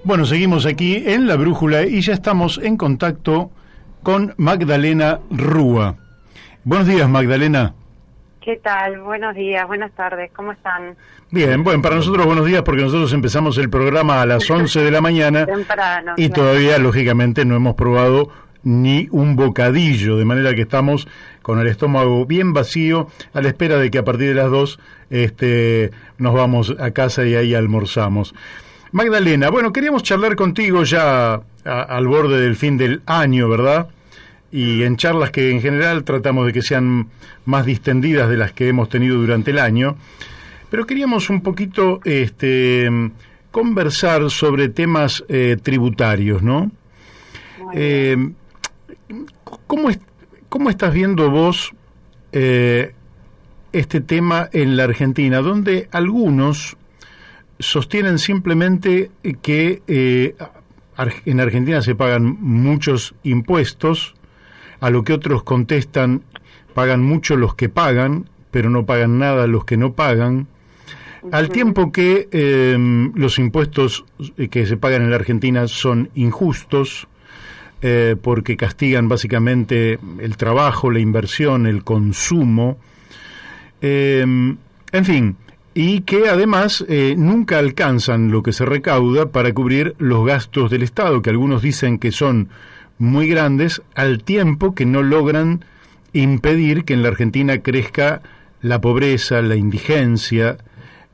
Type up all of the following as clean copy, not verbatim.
Bueno, seguimos aquí en La Brújula y ya estamos en contacto con Magdalena Rúa. Buenos días, Magdalena. ¿Qué tal? Buenos días, buenas tardes, ¿cómo están? Bien, bueno, para nosotros buenos días porque nosotros empezamos el programa a las 11 de la mañana Temprano, y claro. todavía, lógicamente, no hemos probado ni un bocadillo, de manera que estamos con el estómago bien vacío a la espera de que a partir de las 2 nos vamos a casa y ahí almorzamos. Magdalena, bueno, queríamos charlar contigo ya al borde del fin del año, ¿verdad? Y en charlas que en general tratamos de que sean más distendidas de las que hemos tenido durante el año, pero queríamos un poquito conversar sobre temas tributarios, ¿no? ¿Cómo estás viendo vos este tema en la Argentina, donde algunos sostienen simplemente que en Argentina se pagan muchos impuestos, a lo que otros contestan, pagan mucho los que pagan, pero no pagan nada los que no pagan, al tiempo que los impuestos que se pagan en la Argentina son injustos, porque castigan básicamente el trabajo, la inversión, el consumo, en fin, y que además nunca alcanzan lo que se recauda para cubrir los gastos del Estado, que algunos dicen que son muy grandes, al tiempo que no logran impedir que en la Argentina crezca la pobreza, la indigencia,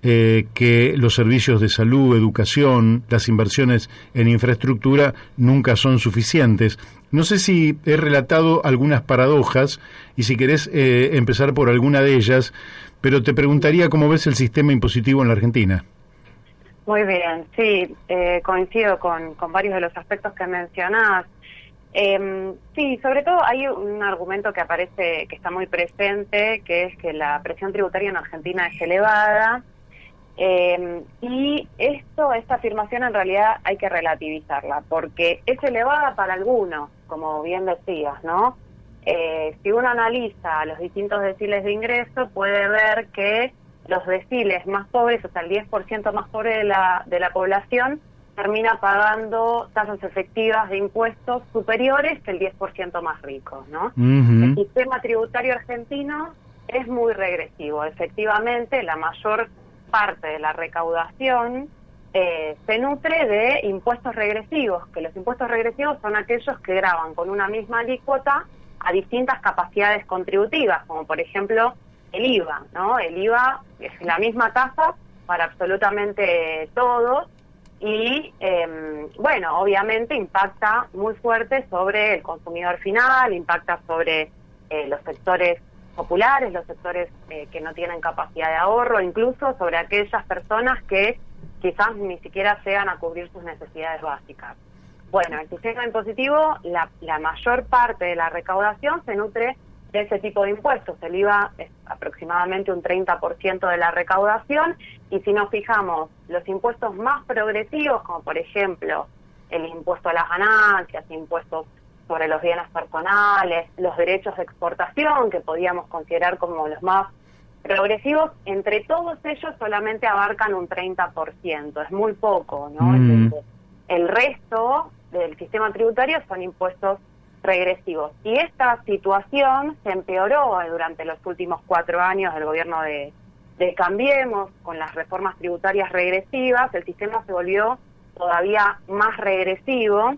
que los servicios de salud, educación, las inversiones en infraestructura nunca son suficientes. No sé si he relatado algunas paradojas y si querés empezar por alguna de ellas, pero te preguntaría cómo ves el sistema impositivo en la Argentina. Muy bien, sí, coincido con varios de los aspectos que mencionás. Sí, sobre todo hay un argumento que aparece, que está muy presente, que es que la presión tributaria en Argentina es elevada, y esta afirmación en realidad hay que relativizarla, porque es elevada para algunos, como bien decías, ¿no? Si uno analiza los distintos deciles de ingreso, puede ver que los deciles más pobres, o sea, el 10% más pobre de la población, termina pagando tasas efectivas de impuestos superiores que el 10% más rico, ¿no? El sistema tributario argentino es muy regresivo. Efectivamente, la mayor parte de la recaudación se nutre de impuestos regresivos, que los impuestos regresivos son aquellos que gravan con una misma alícuota a distintas capacidades contributivas, como por ejemplo el IVA, ¿no? El IVA es la misma tasa para absolutamente todos y, bueno, obviamente impacta muy fuerte sobre el consumidor final, impacta sobre los sectores populares, los sectores que no tienen capacidad de ahorro, incluso sobre aquellas personas que quizás ni siquiera llegan a cubrir sus necesidades básicas. Bueno, el sistema impositivo, la mayor parte de la recaudación se nutre de ese tipo de impuestos. El IVA es aproximadamente un 30% de la recaudación, y si nos fijamos, los impuestos más progresivos, como por ejemplo el impuesto a las ganancias, impuestos sobre los bienes personales, los derechos de exportación, que podíamos considerar como los más progresivos, entre todos ellos solamente abarcan un 30%, es muy poco, ¿no? El resto del sistema tributario son impuestos regresivos. Y esta situación se empeoró durante los últimos 4 años del gobierno de Cambiemos, con las reformas tributarias regresivas. El sistema se volvió todavía más regresivo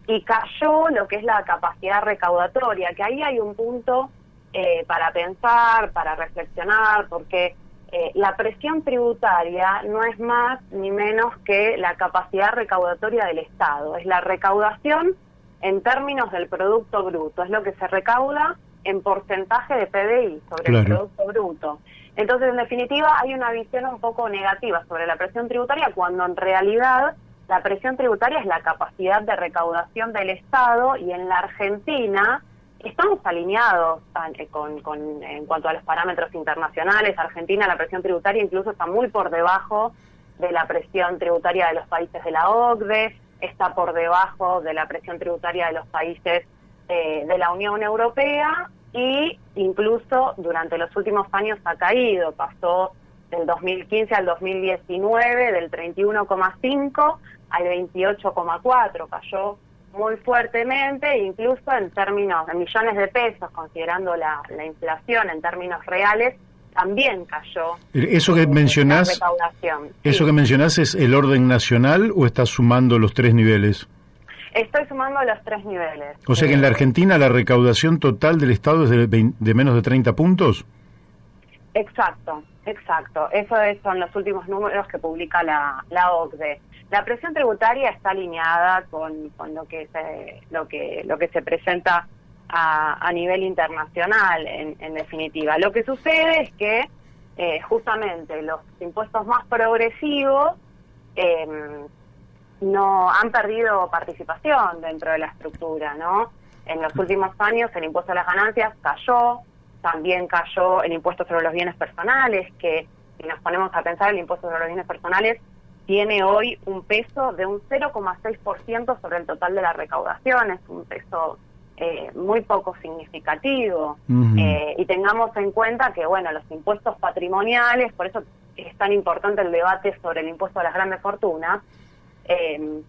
y cayó lo que es la capacidad recaudatoria, que ahí hay un punto para pensar, para reflexionar, porque la presión tributaria no es más ni menos que la capacidad recaudatoria del Estado, es la recaudación en términos del Producto Bruto, es lo que se recauda en porcentaje de PBI sobre el Producto Bruto. Entonces, en definitiva, hay una visión un poco negativa sobre la presión tributaria, cuando en realidad la presión tributaria es la capacidad de recaudación del Estado, y en la Argentina estamos alineados en cuanto a los parámetros internacionales. Argentina, la presión tributaria incluso está muy por debajo de la presión tributaria de los países de la OCDE, está por debajo de la presión tributaria de los países de la Unión Europea, y incluso durante los últimos años ha caído, pasó del 2015 al 2019 del 31,5 al 28,4, cayó muy fuertemente, incluso en términos de millones de pesos, considerando la inflación en términos reales, también cayó. Eso que mencionás, la recaudación. eso Sí. que mencionás, ¿es el orden nacional o estás sumando los 3 niveles? Estoy sumando los 3 niveles. O sea que en la Argentina la recaudación total del Estado es de menos de 30 puntos. Exacto. Eso son los últimos números que publica la OCDE. La presión tributaria está alineada con lo que se presenta a nivel internacional, en definitiva. Lo que sucede es que justamente los impuestos más progresivos no han perdido participación dentro de la estructura, ¿no? En los últimos años el impuesto a las ganancias cayó, también cayó el impuesto sobre los bienes personales, que si nos ponemos a pensar, el impuesto sobre los bienes personales tiene hoy un peso de un 0,6% sobre el total de la recaudación, es un peso muy poco significativo. Y tengamos en cuenta que, bueno, los impuestos patrimoniales, por eso es tan importante el debate sobre el impuesto a las grandes fortunas,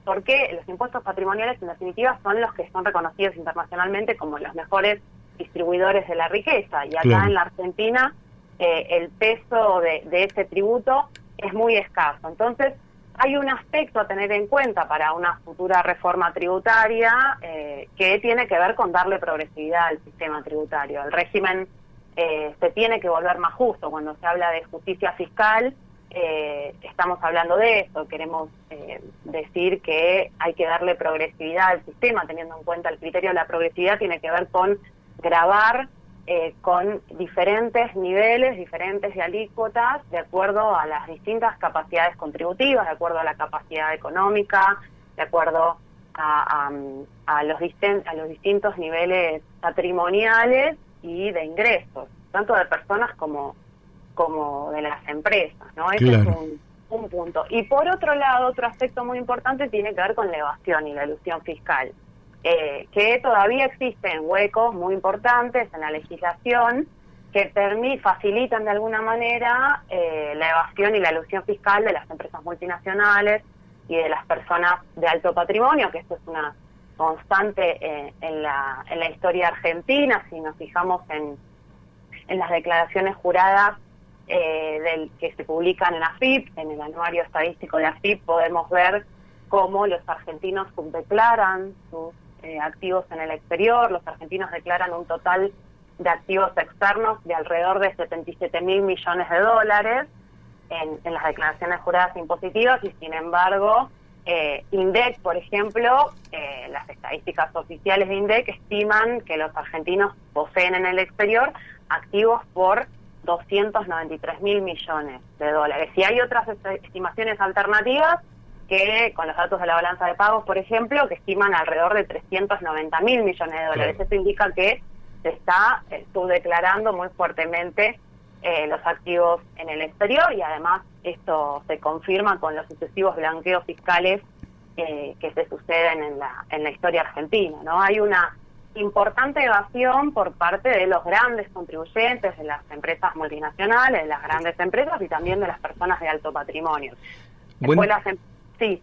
porque los impuestos patrimoniales en definitiva son los que son reconocidos internacionalmente como los mejores distribuidores de la riqueza, y acá claro, en la Argentina el peso de ese tributo es muy escaso. Entonces hay un aspecto a tener en cuenta para una futura reforma tributaria que tiene que ver con darle progresividad al sistema tributario. El régimen se tiene que volver más justo. Cuando se habla de justicia fiscal, estamos hablando de eso. Queremos decir que hay que darle progresividad al sistema, teniendo en cuenta el criterio de la progresividad tiene que ver con gravar con diferentes niveles, diferentes y alícuotas, de acuerdo a las distintas capacidades contributivas, de acuerdo a la capacidad económica, de acuerdo a los distintos niveles patrimoniales y de ingresos, tanto de personas como de las empresas, ¿no? Ese claro, es un punto. Y por otro lado, otro aspecto muy importante tiene que ver con la evasión y la elusión fiscal, que todavía existen huecos muy importantes en la legislación que facilitan de alguna manera la evasión y la elusión fiscal de las empresas multinacionales y de las personas de alto patrimonio, que esto es una constante en la historia argentina. Si nos fijamos en las declaraciones juradas que se publican en AFIP, en el anuario estadístico de AFIP, podemos ver cómo los argentinos declaran sus activos en el exterior. Los argentinos declaran un total de activos externos de alrededor de 77.000 millones de dólares en las declaraciones juradas impositivas, y sin embargo INDEC, por ejemplo, las estadísticas oficiales de INDEC estiman que los argentinos poseen en el exterior activos por 293.000 millones de dólares. Y hay otras estimaciones alternativas que, con los datos de la balanza de pagos, por ejemplo, que estiman alrededor de 390.000 millones de dólares. claro. Eso indica que se está subdeclarando muy fuertemente los activos en el exterior, y además esto se confirma con los sucesivos blanqueos fiscales que se suceden en la historia argentina, ¿no? Hay una importante evasión por parte de los grandes contribuyentes, de las empresas multinacionales, de las grandes empresas y también de las personas de alto patrimonio. Después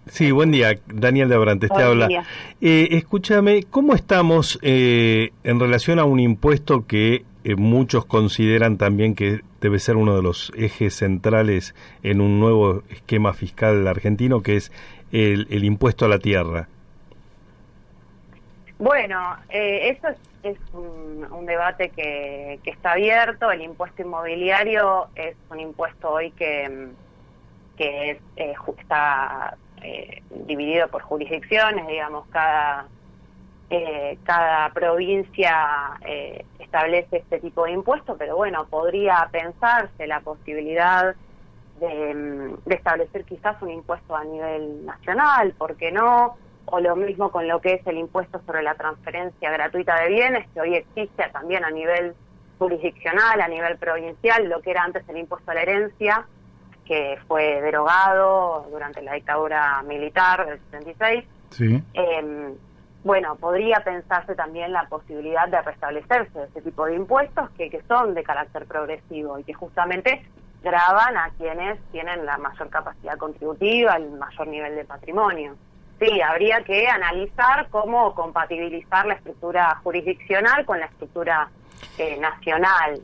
Sí, buen día, Daniel de Abrantes te habla. Escúchame, ¿cómo estamos en relación a un impuesto que muchos consideran también que debe ser uno de los ejes centrales en un nuevo esquema fiscal argentino, que es el impuesto a la tierra? Bueno, eso es un debate que está abierto. El impuesto inmobiliario es un impuesto hoy que está dividido por jurisdicciones, digamos, cada provincia establece este tipo de impuesto, pero bueno, podría pensarse la posibilidad de establecer quizás un impuesto a nivel nacional, ¿por qué no? O lo mismo con lo que es el impuesto sobre la transferencia gratuita de bienes, que hoy existe también a nivel jurisdiccional, a nivel provincial, lo que era antes el impuesto a la herencia, que fue derogado durante la dictadura militar del 76. Sí. Bueno, podría pensarse también la posibilidad de restablecerse ese tipo de impuestos que son de carácter progresivo y que justamente gravan a quienes tienen la mayor capacidad contributiva, el mayor nivel de patrimonio. Sí, habría que analizar cómo compatibilizar la estructura jurisdiccional con la estructura nacional.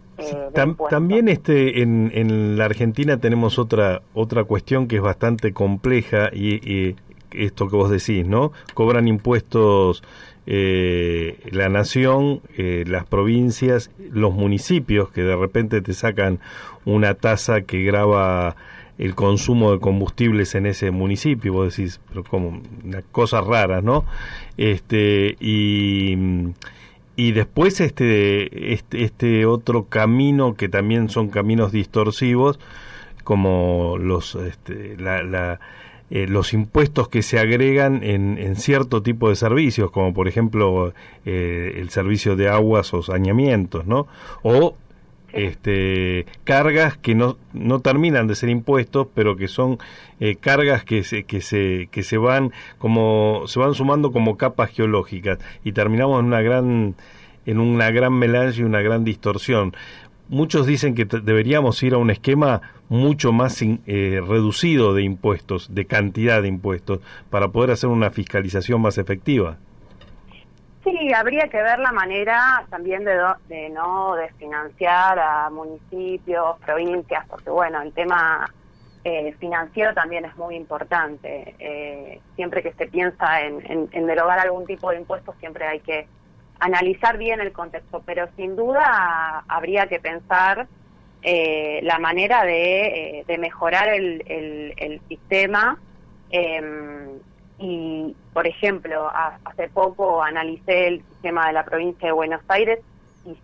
También en la Argentina tenemos otra cuestión que es bastante compleja y esto que vos decís, ¿no? Cobran impuestos la nación, las provincias, los municipios, que de repente te sacan una tasa que grava el consumo de combustibles en ese municipio. Vos decís, pero como una cosa rara, ¿no? Y después este otro camino que también son caminos distorsivos, como los impuestos que se agregan en cierto tipo de servicios, como por ejemplo el servicio de aguas o saneamientos, ¿no? O cargas que no terminan de ser impuestos, pero que son cargas que se van sumando como capas geológicas y terminamos en una gran melange y una gran distorsión. Muchos dicen que deberíamos ir a un esquema mucho más reducido de impuestos, de cantidad de impuestos, para poder hacer una fiscalización más efectiva. Sí, habría que ver la manera también de financiar a municipios, provincias, porque bueno, el tema financiero también es muy importante. Siempre que se piensa en derogar algún tipo de impuestos, siempre hay que analizar bien el contexto, pero sin duda habría que pensar la manera de mejorar el sistema. Y, por ejemplo, hace poco analicé el sistema de la provincia de Buenos Aires y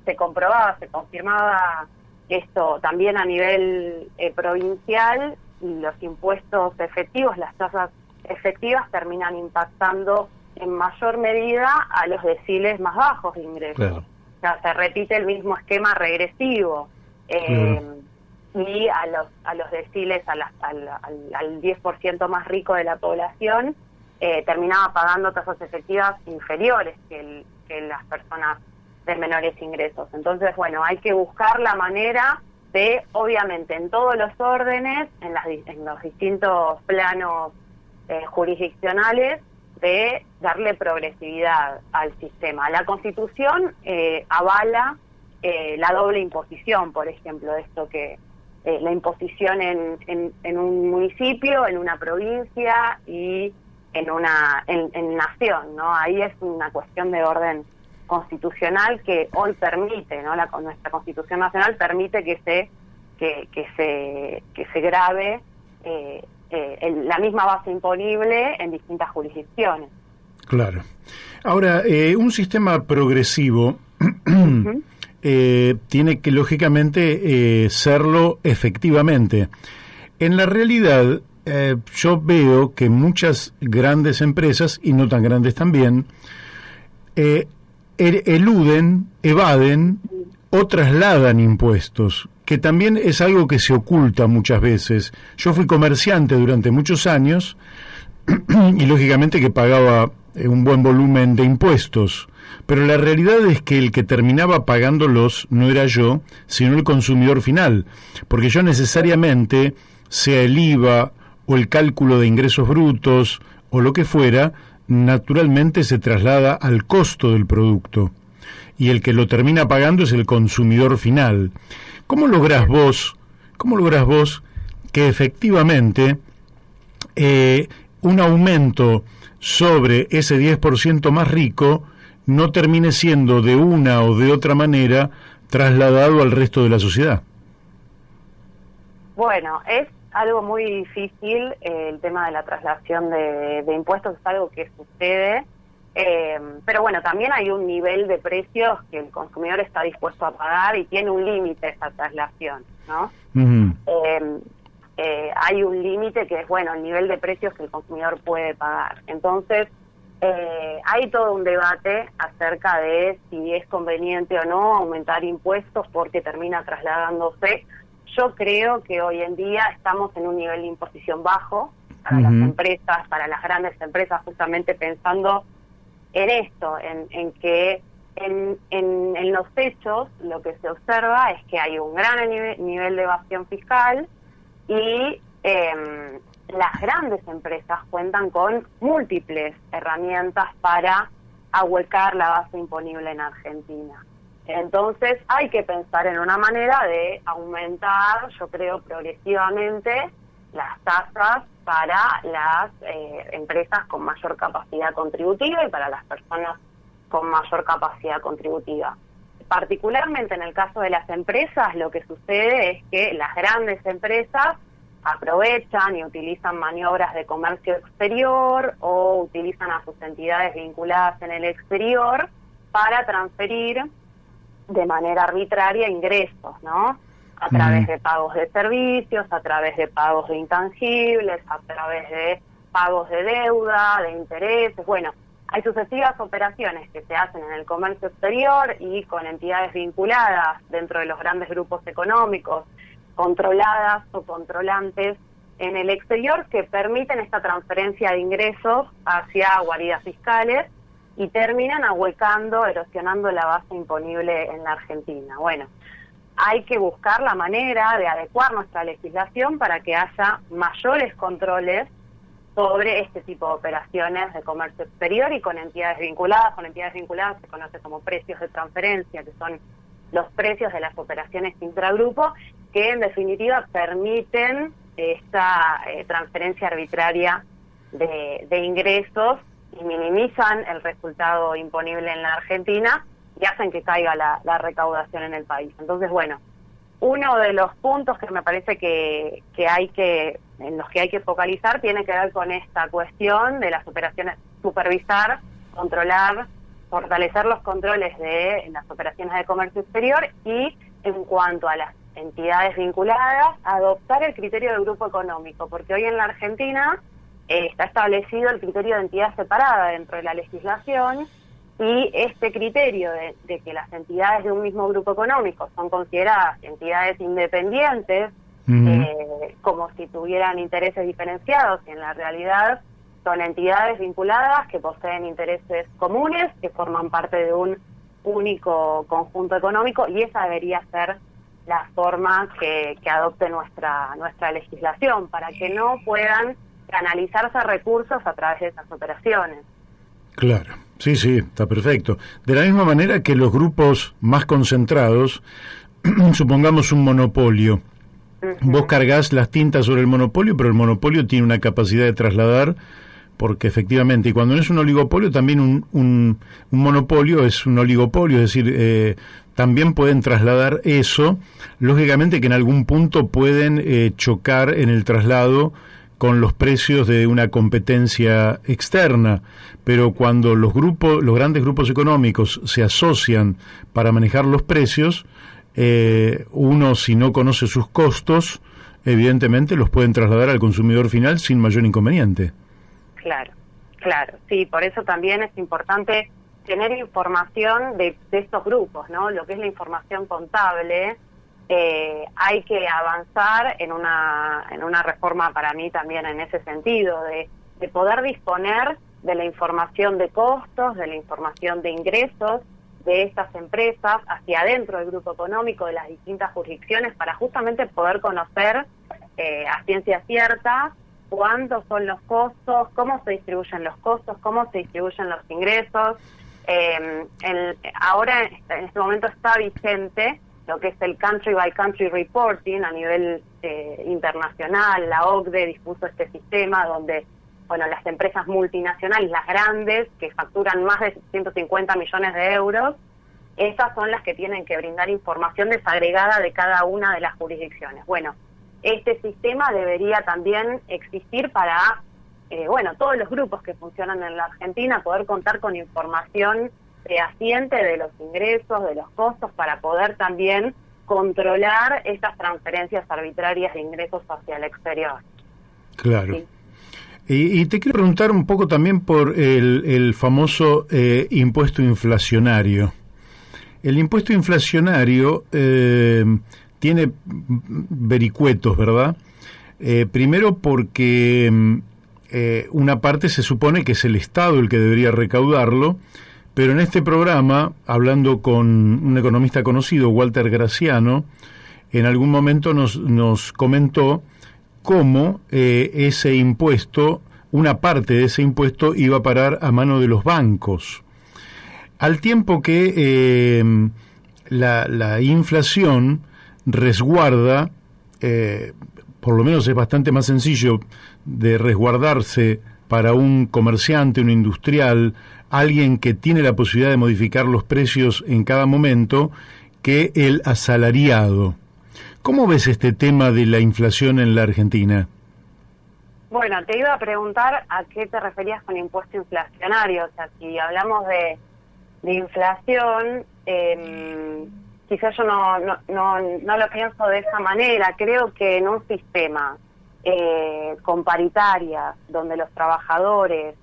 se comprobaba, se confirmaba esto también a nivel provincial. Los impuestos efectivos, las tasas efectivas terminan impactando en mayor medida a los deciles más bajos de ingresos. Claro. O sea, se repite el mismo esquema regresivo. Claro. Y a los deciles, al 10% más rico de la población, terminaba pagando tasas efectivas inferiores que las personas de menores ingresos. Entonces, bueno, hay que buscar la manera de, obviamente, en todos los órdenes, en los distintos planos jurisdiccionales, de darle progresividad al sistema. La Constitución avala la doble imposición, por ejemplo, esto que la imposición en un municipio, en una provincia y en nación, ¿no? Ahí es una cuestión de orden constitucional que hoy permite, ¿no? Nuestra Constitución Nacional permite que se grave la misma base imponible en distintas jurisdicciones. Claro. Ahora, un sistema progresivo tiene que, lógicamente, serlo efectivamente. En la realidad, yo veo que muchas grandes empresas, y no tan grandes también, eluden, evaden o trasladan impuestos, que también es algo que se oculta muchas veces. Yo fui comerciante durante muchos años y lógicamente que pagaba un buen volumen de impuestos, pero la realidad es que el que terminaba pagándolos no era yo, sino el consumidor final, porque yo necesariamente, sea el IVA o el cálculo de ingresos brutos o lo que fuera, naturalmente se traslada al costo del producto, y el que lo termina pagando es el consumidor final. ¿Cómo lográs vos que efectivamente un aumento sobre ese 10% más rico no termine siendo de una o de otra manera trasladado al resto de la sociedad? Bueno, es algo muy difícil el tema de la traslación de impuestos, es algo que sucede, pero bueno, también hay un nivel de precios que el consumidor está dispuesto a pagar y tiene un límite esa traslación, ¿no? Uh-huh. Hay un límite que es, bueno, el nivel de precios que el consumidor puede pagar. Entonces, hay todo un debate acerca de si es conveniente o no aumentar impuestos porque termina trasladándose. Yo creo que hoy en día estamos en un nivel de imposición bajo para las empresas, para las grandes empresas, justamente pensando en esto, en que en los hechos lo que se observa es que hay un gran nivel de evasión fiscal y las grandes empresas cuentan con múltiples herramientas para ahuecar la base imponible en Argentina. Entonces hay que pensar en una manera de aumentar, yo creo, progresivamente las tasas para las empresas con mayor capacidad contributiva y para las personas con mayor capacidad contributiva. Particularmente en el caso de las empresas, lo que sucede es que las grandes empresas aprovechan y utilizan maniobras de comercio exterior o utilizan a sus entidades vinculadas en el exterior para transferir de manera arbitraria ingresos, ¿no? A través de pagos de servicios, a través de pagos de intangibles, a través de pagos de deuda, de intereses. Bueno, hay sucesivas operaciones que se hacen en el comercio exterior y con entidades vinculadas dentro de los grandes grupos económicos, controladas o controlantes en el exterior, que permiten esta transferencia de ingresos hacia guaridas fiscales y terminan ahuecando, erosionando la base imponible en la Argentina. Bueno, hay que buscar la manera de adecuar nuestra legislación para que haya mayores controles sobre este tipo de operaciones de comercio exterior y con entidades vinculadas. Con entidades vinculadas se conoce como precios de transferencia, que son los precios de las operaciones intragrupo, que en definitiva permiten esta transferencia arbitraria de ingresos y minimizan el resultado imponible en la Argentina y hacen que caiga la recaudación en el país. Entonces, bueno, uno de los puntos que me parece que en los que hay que focalizar tiene que ver con esta cuestión de las operaciones, supervisar, controlar, fortalecer los controles en las operaciones de comercio exterior y, en cuanto a las entidades vinculadas, adoptar el criterio del grupo económico, porque hoy en la Argentina está establecido el criterio de entidad separada dentro de la legislación, y este criterio de que las entidades de un mismo grupo económico son consideradas entidades independientes, como si tuvieran intereses diferenciados, y en la realidad son entidades vinculadas que poseen intereses comunes, que forman parte de un único conjunto económico, y esa debería ser la forma que adopte nuestra legislación, para que no puedan canalizarse recursos a través de esas operaciones. Claro, sí, está perfecto. De la misma manera que los grupos más concentrados, supongamos un monopolio, vos cargas las tintas sobre el monopolio, pero el monopolio tiene una capacidad de trasladar, porque efectivamente, y cuando no es un oligopolio, también un monopolio es un oligopolio, es decir, también pueden trasladar eso, lógicamente que en algún punto pueden chocar en el traslado con los precios de una competencia externa, pero cuando los grandes grupos económicos se asocian para manejar los precios, uno, si no conoce sus costos, evidentemente los pueden trasladar al consumidor final sin mayor inconveniente. Claro, sí, por eso también es importante tener información de estos grupos, ¿no? Lo que es la información contable. Hay que avanzar en una reforma, para mí también en ese sentido, de poder disponer de la información de costos, de la información de ingresos de estas empresas hacia adentro del grupo económico de las distintas jurisdicciones, para justamente poder conocer a ciencia cierta cuántos son los costos, cómo se distribuyen los costos, cómo se distribuyen los ingresos. Ahora, en este momento, está vigente lo que es el Country by Country Reporting a nivel internacional. La OCDE dispuso este sistema donde, bueno, las empresas multinacionales, las grandes, que facturan más de 150 millones de euros, estas son las que tienen que brindar información desagregada de cada una de las jurisdicciones. Bueno, este sistema debería también existir para, todos los grupos que funcionan en la Argentina, poder contar con información fehaciente de los ingresos, de los costos, para poder también controlar estas transferencias arbitrarias de ingresos hacia el exterior. Claro. Sí. Y te quiero preguntar un poco también por el famoso impuesto inflacionario. El impuesto inflacionario tiene vericuetos, ¿verdad? Primero porque una parte se supone que es el Estado el que debería recaudarlo, pero en este programa, hablando con un economista conocido, Walter Graciano, en algún momento nos comentó cómo ese impuesto, una parte de ese impuesto iba a parar a mano de los bancos, al tiempo que la inflación resguarda, por lo menos es bastante más sencillo de resguardarse para un comerciante, un industrial, alguien que tiene la posibilidad de modificar los precios en cada momento, que el asalariado. ¿Cómo ves este tema de la inflación en la Argentina? Bueno, te iba a preguntar a qué te referías con impuesto inflacionario. O sea, si hablamos de inflación, quizás yo no lo pienso de esa manera. Creo que en un sistema con paritarias, donde los trabajadores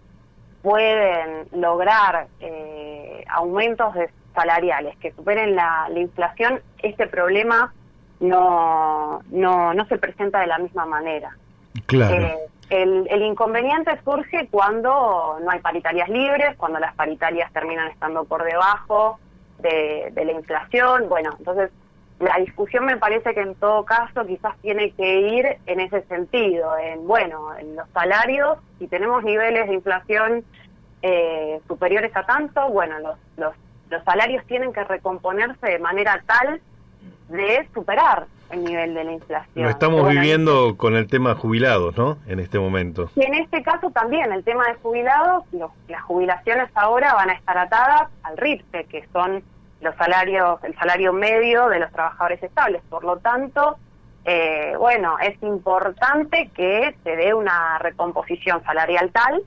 pueden lograr aumentos salariales que superen la inflación, este problema no se presenta de la misma manera. Claro. El inconveniente surge cuando no hay paritarias libres, cuando las paritarias terminan estando por debajo de la inflación. Bueno, entonces la discusión me parece que en todo caso quizás tiene que ir en ese sentido, en los salarios. Si tenemos niveles de inflación superiores a tanto, bueno, los salarios tienen que recomponerse de manera tal de superar el nivel de la inflación. Lo estamos viviendo con el tema jubilados, ¿no? En este momento. Y en este caso también, el tema de jubilados, las jubilaciones ahora van a estar atadas al RIPTE, que son los salarios, el salario medio de los trabajadores estables. Por lo tanto, es importante que se dé una recomposición salarial tal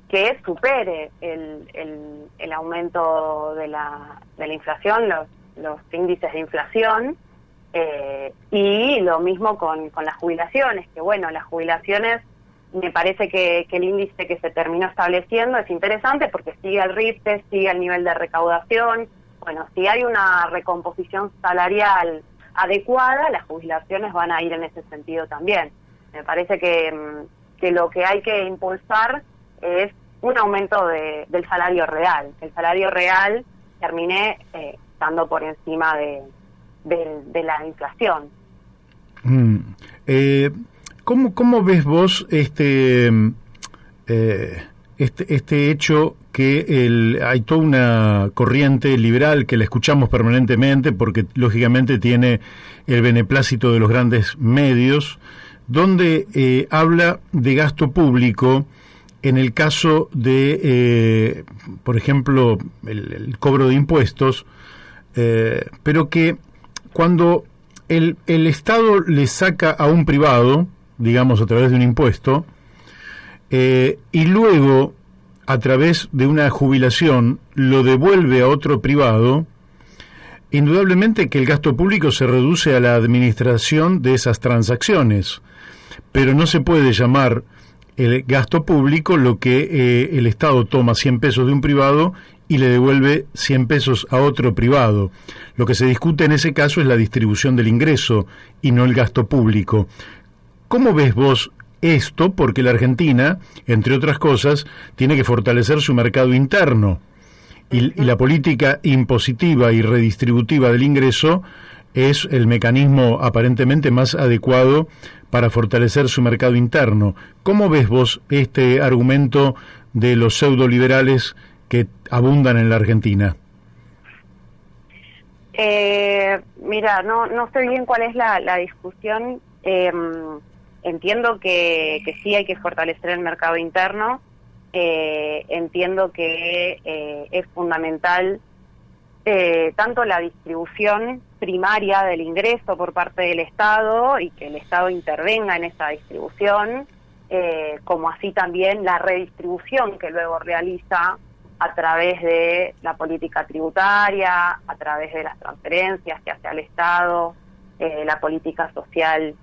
que supere el aumento de la inflación, los índices de inflación, y lo mismo con las jubilaciones, que las jubilaciones, me parece que el índice que se terminó estableciendo es interesante porque sigue el RIPTE, sigue el nivel de recaudación. Bueno, si hay una recomposición salarial adecuada, las jubilaciones van a ir en ese sentido también. Me parece que lo que hay que impulsar es un aumento del salario real, que el salario real termine estando por encima de la inflación. ¿Cómo ves vos este hecho que hay toda una corriente liberal que la escuchamos permanentemente porque lógicamente tiene el beneplácito de los grandes medios, donde habla de gasto público en el caso de, por ejemplo, el cobro de impuestos, pero que cuando el Estado le saca a un privado, digamos a través de un impuesto, y luego a través de una jubilación lo devuelve a otro privado, indudablemente que el gasto público se reduce a la administración de esas transacciones, pero no se puede llamar el gasto público lo que el Estado toma 100 pesos de un privado y le devuelve 100 pesos a otro privado. Lo que se discute en ese caso es la distribución del ingreso y no el gasto público. ¿Cómo ves vos esto? Porque la Argentina, entre otras cosas, tiene que fortalecer su mercado interno y la política impositiva y redistributiva del ingreso es el mecanismo aparentemente más adecuado para fortalecer su mercado interno. ¿Cómo ves vos este argumento de los pseudoliberales que abundan en la Argentina? Mira, no sé bien cuál es la discusión. Entiendo que sí hay que fortalecer el mercado interno. Entiendo que es fundamental tanto la distribución primaria del ingreso por parte del Estado y que el Estado intervenga en esa distribución, como así también la redistribución que luego realiza a través de la política tributaria, a través de las transferencias que hace al Estado, la política social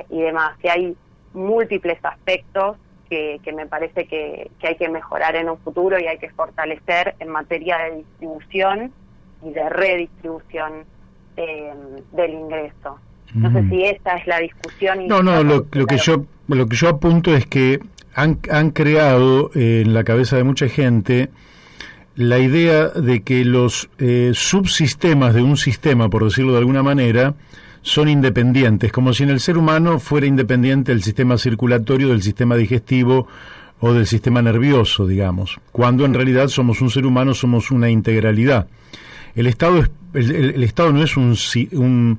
y demás. Que hay múltiples aspectos que me parece que hay que mejorar en un futuro y hay que fortalecer en materia de distribución y de redistribución del ingreso. No sé si esta es la discusión. Lo que yo apunto es que han creado en la cabeza de mucha gente la idea de que los subsistemas de un sistema, por decirlo de alguna manera, son independientes, como si en el ser humano fuera independiente el sistema circulatorio del sistema digestivo o del sistema nervioso, digamos, cuando en realidad somos un ser humano, somos una integralidad. El Estado no es un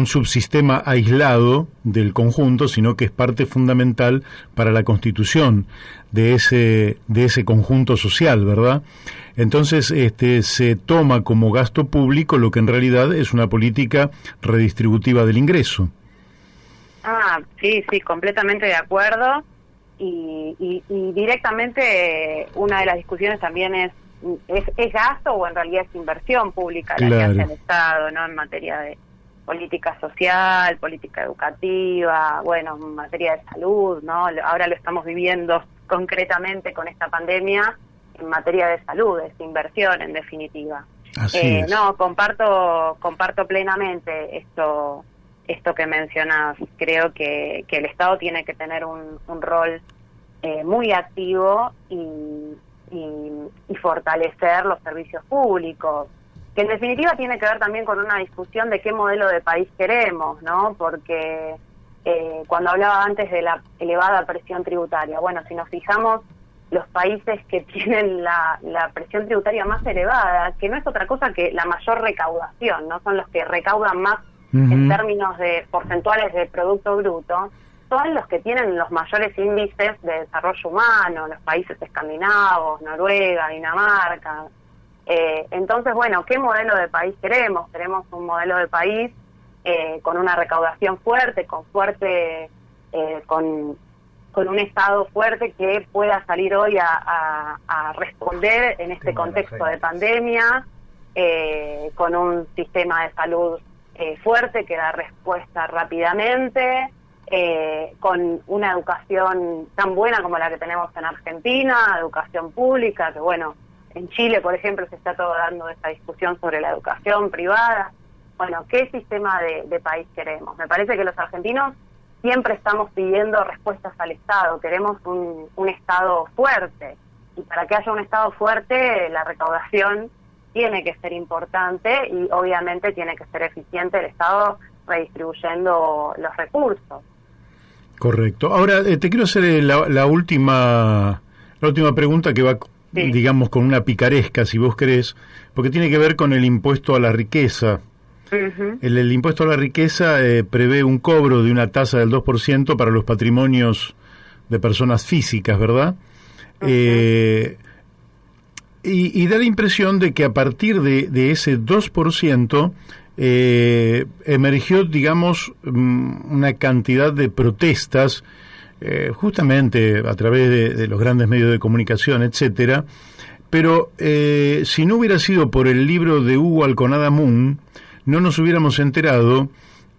subsistema aislado del conjunto, sino que es parte fundamental para la constitución de ese conjunto social, ¿verdad? Entonces, se toma como gasto público lo que en realidad es una política redistributiva del ingreso. Sí, completamente de acuerdo. Y directamente una de las discusiones también es gasto o en realidad es inversión pública la que hace el Estado, ¿no? En materia de política social, política educativa, bueno, en materia de salud, ¿no? Ahora lo estamos viviendo concretamente con esta pandemia en materia de salud, es inversión en definitiva. Así es. No, comparto plenamente esto que mencionas. Creo que el Estado tiene que tener un rol muy activo y fortalecer los servicios públicos, que en definitiva tiene que ver también con una discusión de qué modelo de país queremos, ¿no? Porque cuando hablaba antes de la elevada presión tributaria, bueno, si nos fijamos, los países que tienen la presión tributaria más elevada, que no es otra cosa que la mayor recaudación, ¿no? Son los que recaudan más en términos de porcentuales de Producto Bruto, son los que tienen los mayores índices de desarrollo humano, los países escandinavos, Noruega, Dinamarca. Entonces, bueno, ¿qué modelo de país queremos? Queremos un modelo de país con una recaudación fuerte, con un Estado fuerte que pueda salir hoy a responder en este contexto de pandemia, con un sistema de salud fuerte que da respuesta rápidamente, con una educación tan buena como la que tenemos en Argentina, educación pública, que bueno, en Chile, por ejemplo, se está todo dando esta discusión sobre la educación privada. Bueno, ¿qué sistema de país queremos? Me parece que los argentinos siempre estamos pidiendo respuestas al Estado, queremos un Estado fuerte, y para que haya un Estado fuerte, la recaudación tiene que ser importante y obviamente tiene que ser eficiente el Estado redistribuyendo los recursos. Correcto. Ahora, te quiero hacer la última pregunta que va, digamos, con una picaresca, si vos querés, porque tiene que ver con el impuesto a la riqueza. Uh-huh. El impuesto a la riqueza prevé un cobro de una tasa del 2% para los patrimonios de personas físicas, ¿verdad? Uh-huh. Y da la impresión de que a partir de ese 2%, emergió, digamos, una cantidad de protestas, justamente a través de los grandes medios de comunicación, etcétera. Pero si no hubiera sido por el libro de Hugo Alconada Moon, no nos hubiéramos enterado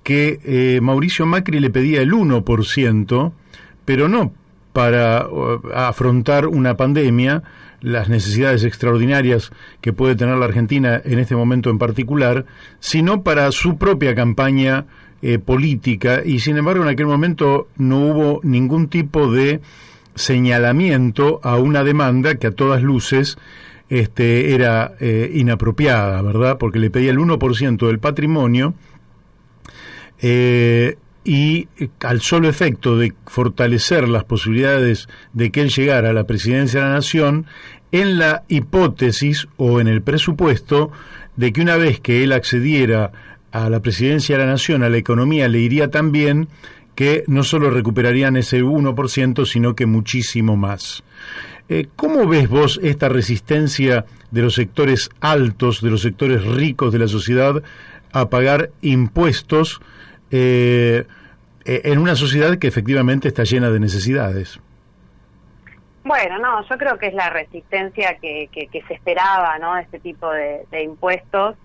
que Mauricio Macri le pedía el 1%, pero no para afrontar una pandemia, las necesidades extraordinarias que puede tener la Argentina en este momento en particular, sino para su propia campaña política, y sin embargo en aquel momento no hubo ningún tipo de señalamiento a una demanda que a todas luces era inapropiada, ¿verdad? Porque le pedía el 1% del patrimonio, y al solo efecto de fortalecer las posibilidades de que él llegara a la presidencia de la Nación, en la hipótesis o en el presupuesto de que una vez que él accediera a la presidencia de la Nación, a la economía le iría tan bien que no solo recuperarían ese 1%, sino que muchísimo más. ¿Cómo ves vos esta resistencia de los sectores altos, de los sectores ricos de la sociedad a pagar impuestos en una sociedad que efectivamente está llena de necesidades? Bueno, no, yo creo que es la resistencia que se esperaba, ¿no? Este tipo de impuestos,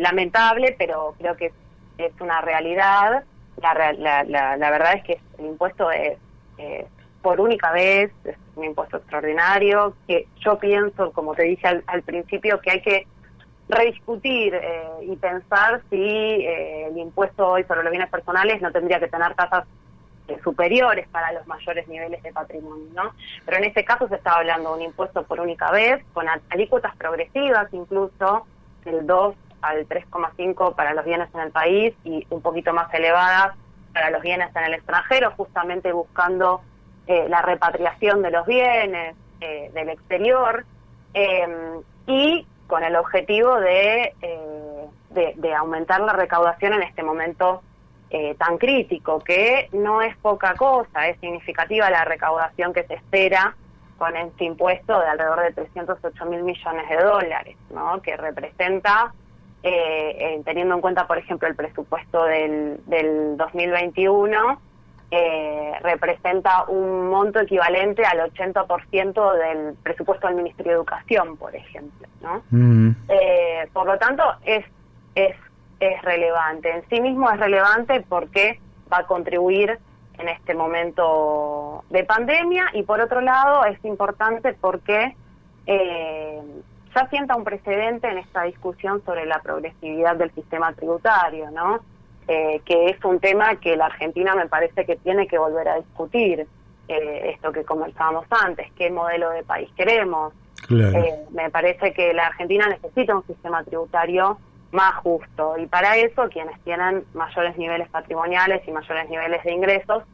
lamentable, pero creo que es una realidad. La verdad es que el impuesto es por única vez, es un impuesto extraordinario, que yo pienso, como te dije al principio, que hay que rediscutir y pensar si el impuesto hoy sobre los bienes personales no tendría que tener tasas superiores para los mayores niveles de patrimonio, ¿no? Pero en este caso se estaba hablando de un impuesto por única vez, con alícuotas progresivas incluso, del 2 al 3,5 para los bienes en el país y un poquito más elevadas para los bienes en el extranjero, justamente buscando la repatriación de los bienes del exterior, y con el objetivo de aumentar la recaudación en este momento tan crítico, que no es poca cosa, es significativa la recaudación que se espera con este impuesto de alrededor de 308.000 millones de dólares, ¿no? Que representa, teniendo en cuenta, por ejemplo, el presupuesto del 2021, representa un monto equivalente al 80% del presupuesto del Ministerio de Educación, por ejemplo, ¿no? Por lo tanto, es relevante. En sí mismo es relevante porque va a contribuir en este momento de pandemia, y por otro lado es importante porque ya sienta un precedente en esta discusión sobre la progresividad del sistema tributario, ¿no? Que es un tema que la Argentina me parece que tiene que volver a discutir, esto que conversábamos antes, qué modelo de país queremos. Claro. Me parece que la Argentina necesita un sistema tributario más justo, y para eso quienes tienen mayores niveles patrimoniales y mayores niveles de ingresos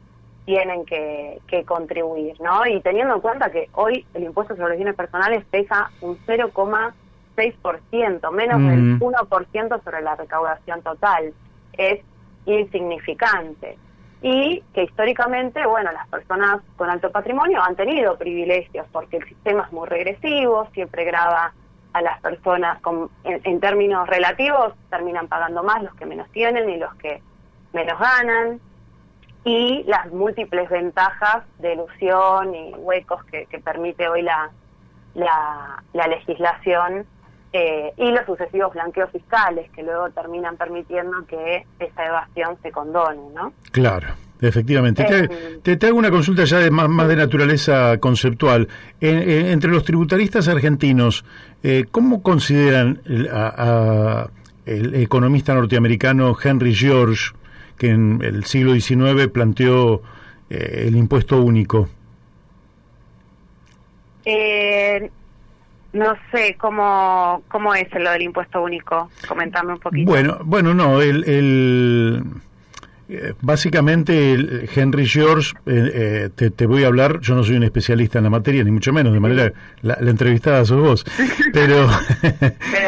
tienen que contribuir, ¿no? Y teniendo en cuenta que hoy el impuesto sobre los bienes personales pesa un 0,6%, menos del 1% sobre la recaudación total, es insignificante. Y que históricamente, bueno, las personas con alto patrimonio han tenido privilegios porque el sistema es muy regresivo, siempre grava a las personas en términos relativos, terminan pagando más los que menos tienen y los que menos ganan, y las múltiples ventajas de elusión y huecos que permite hoy la legislación, y los sucesivos blanqueos fiscales que luego terminan permitiendo que esa evasión se condone, ¿no? Claro. Efectivamente. Te hago una consulta ya de más de naturaleza conceptual. Entre los tributaristas argentinos, ¿cómo consideran el economista norteamericano Henry George, que en el siglo XIX planteó el impuesto único? No sé cómo es lo del impuesto único. Comentame un poquito. Bueno, no, básicamente Henry George, te voy a hablar, yo no soy un especialista en la materia, ni mucho menos, de manera la entrevistada sos vos, pero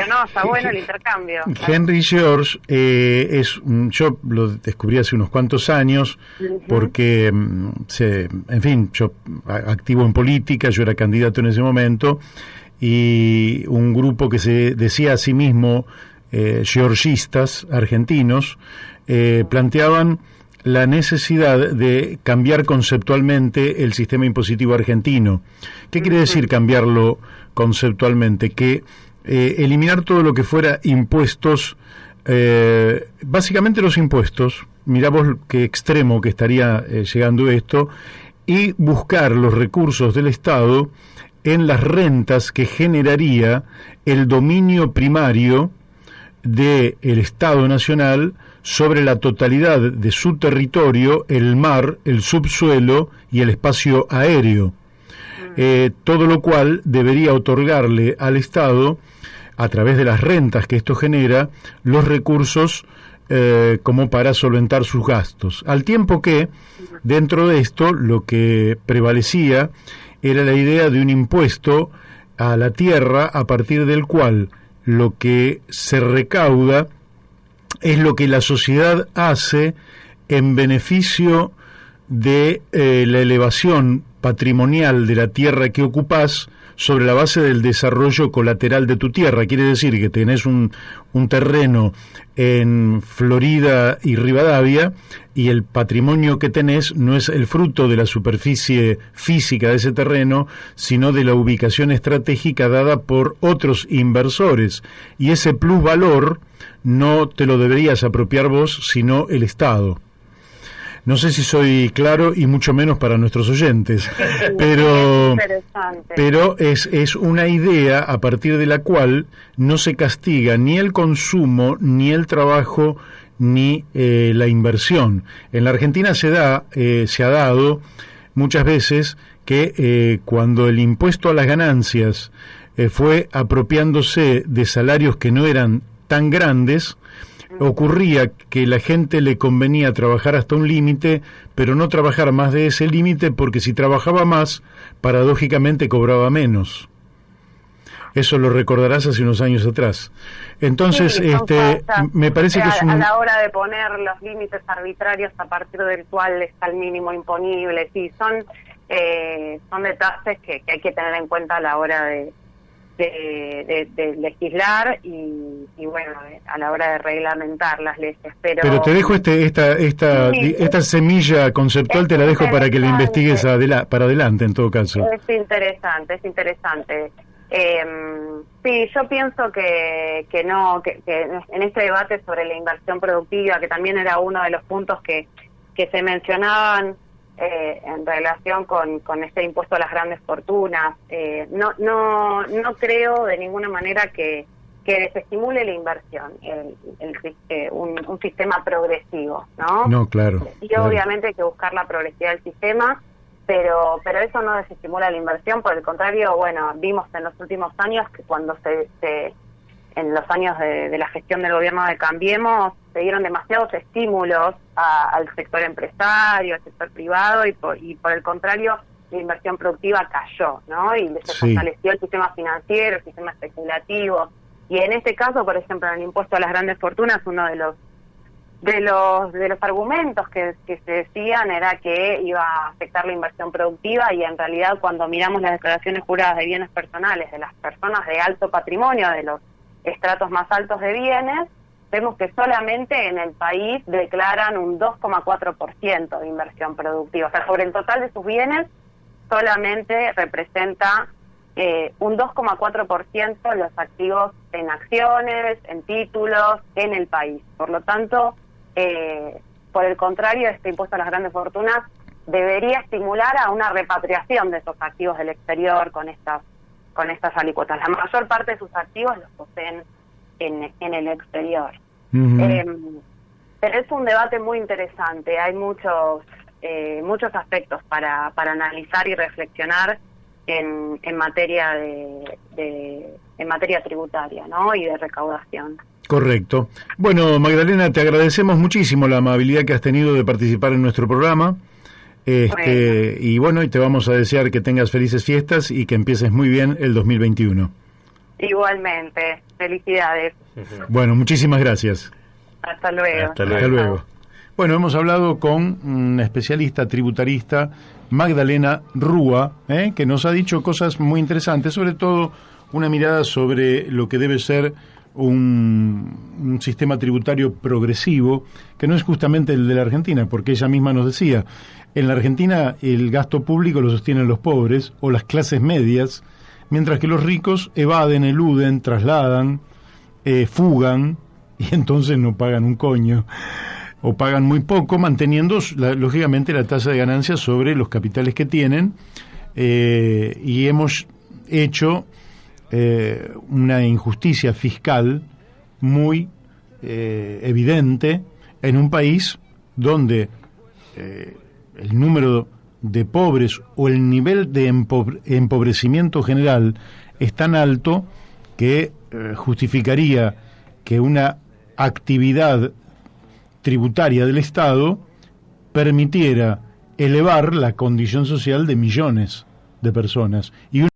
no, está bueno el intercambio. Henry George yo lo descubrí hace unos cuantos años, porque en fin, yo activo en política, yo era candidato en ese momento, y un grupo que se decía a sí mismo georgistas argentinos planteaban la necesidad de cambiar conceptualmente el sistema impositivo argentino. ¿Qué quiere decir cambiarlo conceptualmente? Que eliminar todo lo que fuera impuestos, básicamente los impuestos, mirá vos qué extremo que estaría llegando esto, y buscar los recursos del Estado en las rentas que generaría el dominio primario del Estado Nacional sobre la totalidad de su territorio, el mar, el subsuelo y el espacio aéreo. Todo lo cual debería otorgarle al Estado, a través de las rentas que esto genera, los recursos como para solventar sus gastos. Al tiempo que, dentro de esto, lo que prevalecía era la idea de un impuesto a la tierra, a partir del cual lo que se recauda es lo que la sociedad hace en beneficio de la elevación patrimonial de la tierra que ocupás sobre la base del desarrollo colateral de tu tierra. Quiere decir que tenés un terreno en Florida y Rivadavia, y el patrimonio que tenés no es el fruto de la superficie física de ese terreno, sino de la ubicación estratégica dada por otros inversores, y ese plusvalor no te lo deberías apropiar vos, sino el Estado. No sé si soy claro, y mucho menos para nuestros oyentes, pero es una idea a partir de la cual no se castiga ni el consumo, ni el trabajo, ni la inversión. En la Argentina se ha dado muchas veces que cuando el impuesto a las ganancias fue apropiándose de salarios que no eran tan grandes, ocurría que la gente le convenía trabajar hasta un límite, pero no trabajar más de ese límite, porque si trabajaba más, paradójicamente cobraba menos. Eso lo recordarás hace unos años atrás. Entonces, sí, me parece que es a la hora de poner los límites arbitrarios a partir del cual está el mínimo imponible, sí, son detalles que hay que tener en cuenta a la hora de legislar y bueno, a la hora de reglamentar las leyes. Pero te dejo esta semilla conceptual, te la dejo para que la investigues para adelante, en todo caso. Es interesante. Sí, yo pienso que en este debate sobre la inversión productiva, que también era uno de los puntos que se mencionaban en relación con este impuesto a las grandes fortunas, no creo de ninguna manera que desestimule la inversión, un sistema progresivo, ¿no? No, claro. Y obviamente hay que buscar la progresividad del sistema, pero eso no desestimula la inversión, por el contrario, bueno, vimos en los últimos años que cuando en los años de la gestión del gobierno de Cambiemos, se dieron demasiados estímulos al sector empresario, al sector privado, y por el contrario, la inversión productiva cayó, ¿no? Y se fortaleció el sistema financiero, el sistema especulativo. Y en este caso, por ejemplo, en el impuesto a las grandes fortunas, uno de los argumentos que se decían era que iba a afectar la inversión productiva, y en realidad cuando miramos las declaraciones juradas de bienes personales de las personas de alto patrimonio, de los estratos más altos de bienes, vemos que solamente en el país declaran un 2,4% de inversión productiva. O sea, sobre el total de sus bienes solamente representa un 2,4% los activos en acciones, en títulos, en el país. Por lo tanto, por el contrario, este impuesto a las grandes fortunas debería estimular a una repatriación de esos activos del exterior con estas alícuotas. La mayor parte de sus activos los poseen en el exterior. Uh-huh. Pero es un debate muy interesante. Hay muchos aspectos para analizar y reflexionar en materia en materia tributaria, ¿no? Y de recaudación. Correcto. Bueno, Magdalena, te agradecemos muchísimo la amabilidad que has tenido de participar en nuestro programa. Y te vamos a desear que tengas felices fiestas y que empieces muy bien el 2021. Igualmente, felicidades. Bueno, muchísimas gracias. Hasta luego. Hasta luego. Bueno, hemos hablado con una especialista tributarista, Magdalena Rúa, que nos ha dicho cosas muy interesantes, sobre todo una mirada sobre lo que debe ser un sistema tributario progresivo, que no es justamente el de la Argentina, porque ella misma nos decía, en la Argentina el gasto público lo sostienen los pobres o las clases medias, mientras que los ricos evaden, eluden, trasladan, fugan, y entonces no pagan un coño, o pagan muy poco, manteniendo lógicamente la tasa de ganancia sobre los capitales que tienen, y hemos hecho una injusticia fiscal muy evidente en un país donde el número de pobres o el nivel de empobrecimiento general es tan alto que justificaría que una actividad tributaria del Estado permitiera elevar la condición social de millones de personas. Y